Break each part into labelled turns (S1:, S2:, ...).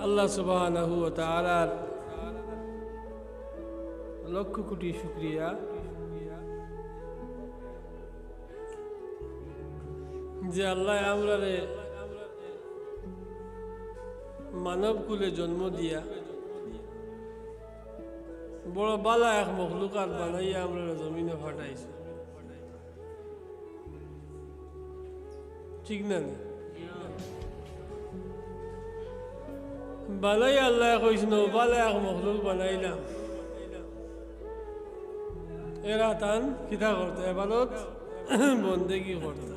S1: আল্লাহ সুবহানাহু ওয়া তাআলার লক্ষ কোটি শুকরিয়া যে আল্লাহ আমরারে মানব কুলে জন্ম দিয়া বড় বালা এক মখলুকাত বানাইয়া আমরা জমিনে ফাটাইছে। ঠিক না? বালাই আল্লাহ কইছিল বালা এক মখলুক বানাইলাম, এরা তান কিতা করতে ইবাদত বন্দেগি করতে।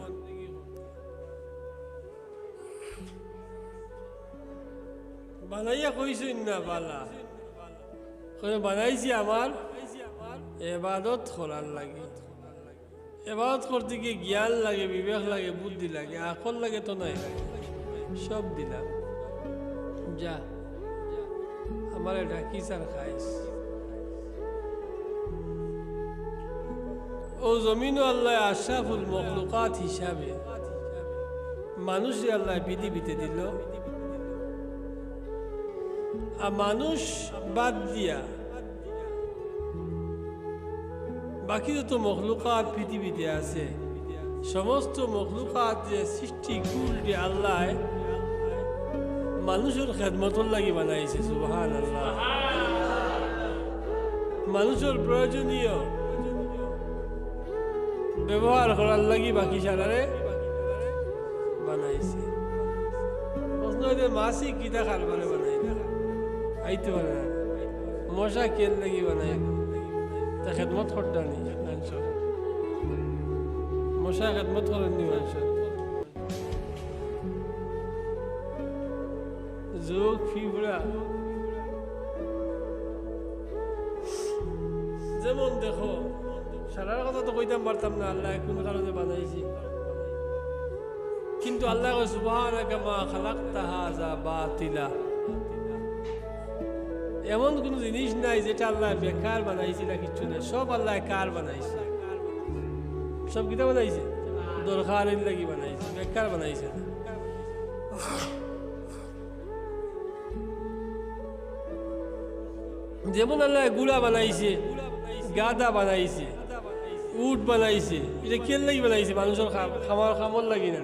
S1: বানাইয়া কইছেন না বালা বানাইছি আমার ইবাদত করার লাগে। ইবাদত করতে গিয়ে জ্ঞান লাগে, বিবেক লাগে, বুদ্ধি লাগে, আকল লাগে তো নাই লাগে, সব দিলাম। যা আমার ঢাকিস আর খাইস। ও জমিন আল্লাহ আশরাফুল মখলুকাত হিসাবে মানুষই আল্লাহ পৃথিবীতে দিল। আর মানুষ বাদ দিয়া বাকি যত মখলুকাত পৃথিবীতে আছে সমস্ত মখলুকাত যে সৃষ্টি কুল যে আল্লাহ মানুষের খেদমতর লাগি বানাইছে। সুবহানাল্লাহ। মানুষের প্রয়োজনীয় ব্যবহার করার লাগি বাকি সারারে বানাইছে। প্রশ্ন হইতে মাছি কিতা খারবারে বানাই না আইতে পারে না, মশা কেন লাগি বানাই তা খেদমত করতানি মানুষ মশা খেদমত করেননি মানুষ। যোগ ফিবরা যেমন দেখো সারার কথা তো কইতাম পারতাম না আল্লাহ কোন কারণে বানাইছি, কিন্তু আল্লাহ কয় সুবহানাকা মা খালাকতা হাযা বাতিলা। এমন কোন জিনিস নাই যেটা আল্লাহ বেকার বানাইছে না, কিচ্ছু নাই, সব আল্লাহ কার বানাইছে। সব কিতা বানাইছে দরকারের লাগি বানাইছে, বেকার বানাইছে না। যেমন আল্লাহ গুড়া বানাইছে, গাদা বানাইছে, উট বানাইছে, এটা কেন লাগি বানাইছে? মানুষের খামার লাগি না।